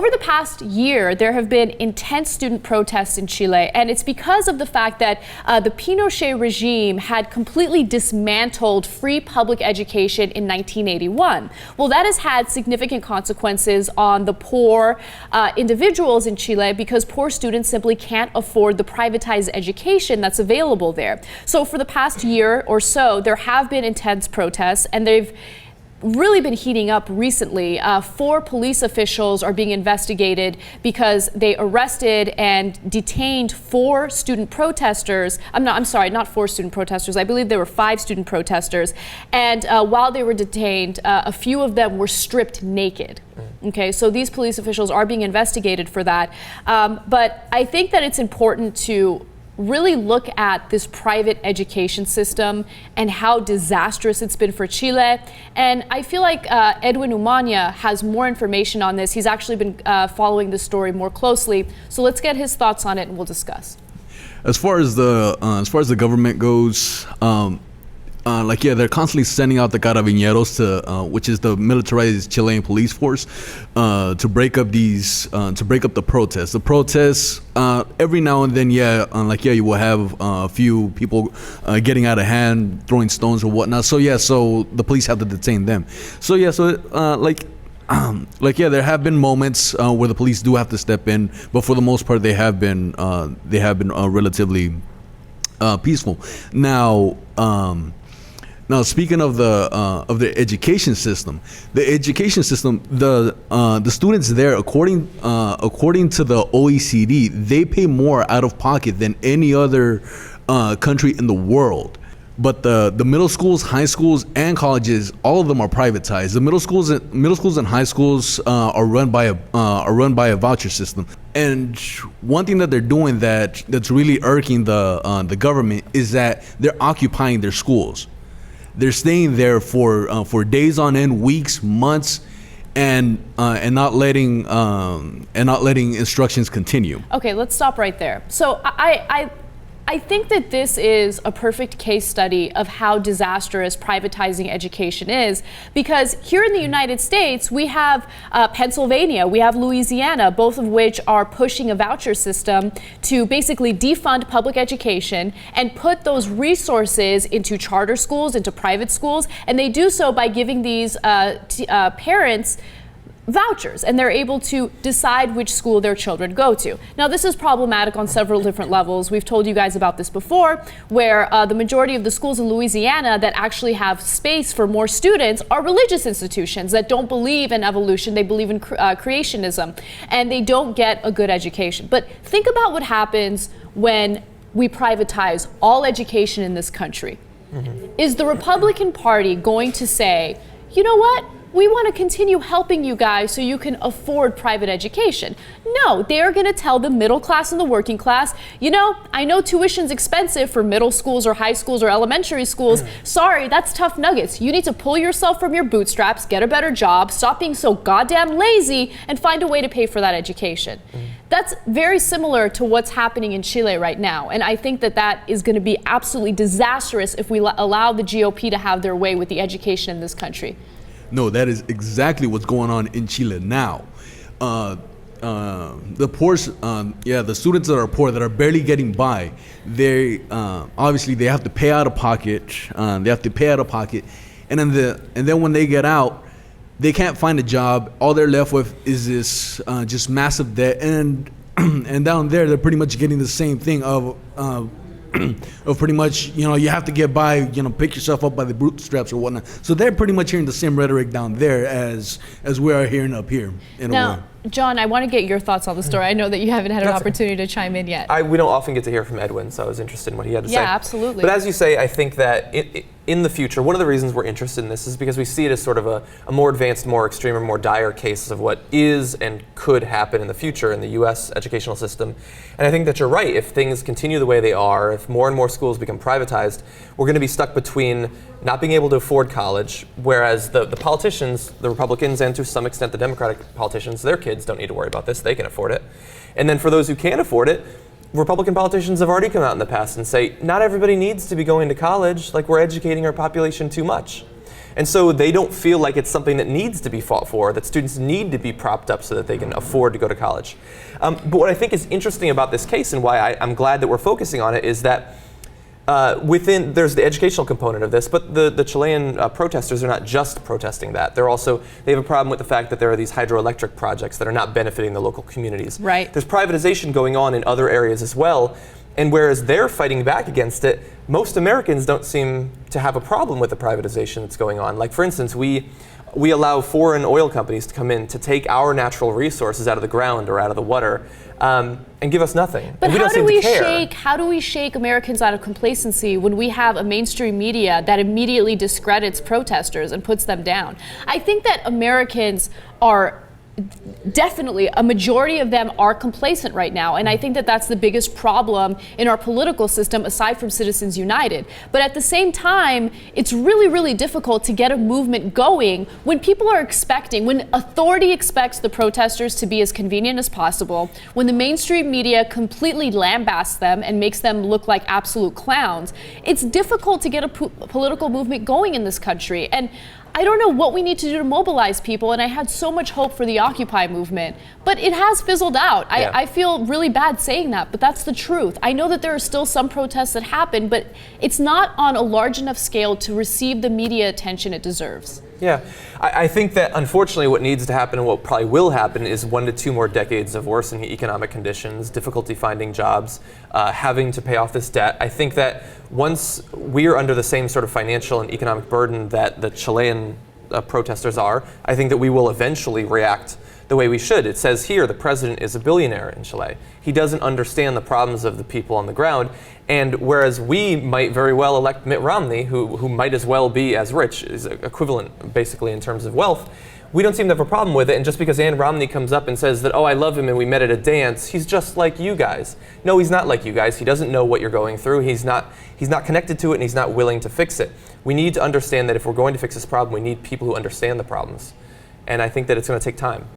over the past year, there have been intense student protests in Chile, and it's because of the fact that the Pinochet regime had completely dismantled free public education in 1981. Well, that has had significant consequences on the poor individuals in Chile because poor students simply can't afford the privatized education that's available there. So for the past year or so, there have been intense protests, and they've really been heating up recently. 4 police officials are being investigated because they arrested and detained 4 student protesters. I'm sorry, not 4 student protesters. I believe there were 5 student protesters. And while they were detained, a few of them were stripped naked. Okay, so these police officials are being investigated for that. But I think that it's important to really look at this private education system and how disastrous it's been for Chile. And I feel like Edwin Umana has more information on this. He's actually been following this story more closely. So let's get his thoughts on it and we'll discuss. As far as the government goes, they're constantly sending out the carabineros to, which is the militarized Chilean police force, to break up the protests. The protests, every now and then, you will have a few people getting out of hand, throwing stones or whatnot. So the police have to detain them. There have been moments where the police do have to step in, but for the most part, they have been relatively peaceful. Now, speaking of the education system, the students there, according to the OECD, they pay more out of pocket than any other country in the world. But the middle schools, high schools, and colleges, all of them are privatized. The middle schools and high schools are run by a voucher system. And one thing that they're doing that's really irking the government is that they're occupying their schools. They're staying there for days on end, weeks, months, and not letting instructions continue. Okay, let's stop right there. So I think that this is a perfect case study of how disastrous privatizing education is, because here in the United States, we have Pennsylvania, we have Louisiana, both of which are pushing a voucher system to basically defund public education and put those resources into charter schools, into private schools, and they do so by giving these parents vouchers, and they're able to decide which school their children go to. Now, this is problematic on several different levels. We've told you guys about this before, where the majority of the schools in Louisiana that actually have space for more students are religious institutions that don't believe in evolution, they believe in creationism, and they don't get a good education. But think about what happens when we privatize all education in this country. Mm-hmm. Is the Republican Party going to say, you know what? We want to continue helping you guys so you can afford private education? No, they are going to tell the middle class and the working class, I know tuition's expensive for middle schools or high schools or elementary schools. Sorry, that's tough nuggets. You need to pull yourself from your bootstraps, get a better job, stop being so goddamn lazy, and find a way to pay for that education. That's very similar to what's happening in Chile right now. And I think that is going to be absolutely disastrous if we allow the GOP to have their way with the education in this country. No, that is exactly what's going on in Chile now. The poor, the students that are poor, that are barely getting by, they obviously they have to pay out of pocket. And then when they get out, they can't find a job. All they're left with is this just massive debt, and down there they're pretty much getting the same thing of pretty much, you have to get by, pick yourself up by the bootstraps or whatnot. So they're pretty much hearing the same rhetoric down there as we are hearing up here in a way. John, I want to get your thoughts on the story. I know that you haven't had an opportunity to chime in yet. We don't often get to hear from Edwin, so I was interested in what he had to say. Yeah, absolutely. But as you say, I think that in the future, one of the reasons we're interested in this is because we see it as sort of a more advanced, more extreme, or more dire case of what is and could happen in the future in the U.S. educational system. And I think that you're right. If things continue the way they are, if more and more schools become privatized, we're going to be stuck between not being able to afford college, whereas the politicians, the Republicans, and to some extent the Democratic politicians, their kids don't need to worry about this. They can afford it. And then for those who can't afford it, Republican politicians have already come out in the past and say, not everybody needs to be going to college, like we're educating our population too much. And so they don't feel like it's something that needs to be fought for, that students need to be propped up so that they can afford to go to college. But what I think is interesting about this case, and why I'm glad that we're focusing on it, is that there's the educational component of this, but the Chilean protesters are not just protesting that. They have a problem with the fact that there are these hydroelectric projects that are not benefiting the local communities. Right. There's privatization going on in other areas as well, and whereas they're fighting back against it, most Americans don't seem to have a problem with the privatization that's going on. Like, for instance, we allow foreign oil companies to come in to take our natural resources out of the ground or out of the water, and give us nothing. But and we don't seem to care. how do we shake Americans out of complacency when we have a mainstream media that immediately discredits protesters and puts them down? I think that Americans are definitely, a majority of them are complacent right now, and I think that that's the biggest problem in our political system aside from Citizens United. But at the same time, it's really, really difficult to get a movement going when people are when authority expects the protesters to be as convenient as possible, when the mainstream media completely lambasts them and makes them look like absolute clowns. It's difficult to get a political movement going in this country. And I don't know what we need to do to mobilize people, and I had so much hope for the Occupy movement, but it has fizzled out. Yeah. I feel really bad saying that, but that's the truth. I know that there are still some protests that happen, but it's not on a large enough scale to receive the media attention it deserves. Yeah, I think that unfortunately what needs to happen and what probably will happen is 1 to 2 more decades of worsening economic conditions, difficulty finding jobs, having to pay off this debt. I think that once we are under the same sort of financial and economic burden that the Chilean protesters are, I think that we will eventually react the way we should. It says here the president is a billionaire in Chile. He doesn't understand the problems of the people on the ground. And whereas we might very well elect Mitt Romney, who might as well be as rich, is equivalent basically in terms of wealth, we don't seem to have a problem with it. And just because Ann Romney comes up and says that, oh, I love him and we met at a dance, he's just like you guys. No, he's not like you guys. He doesn't know what you're going through. He's not connected to it, and he's not willing to fix it. We need to understand that if we're going to fix this problem, we need people who understand the problems. And I think that it's going to take time.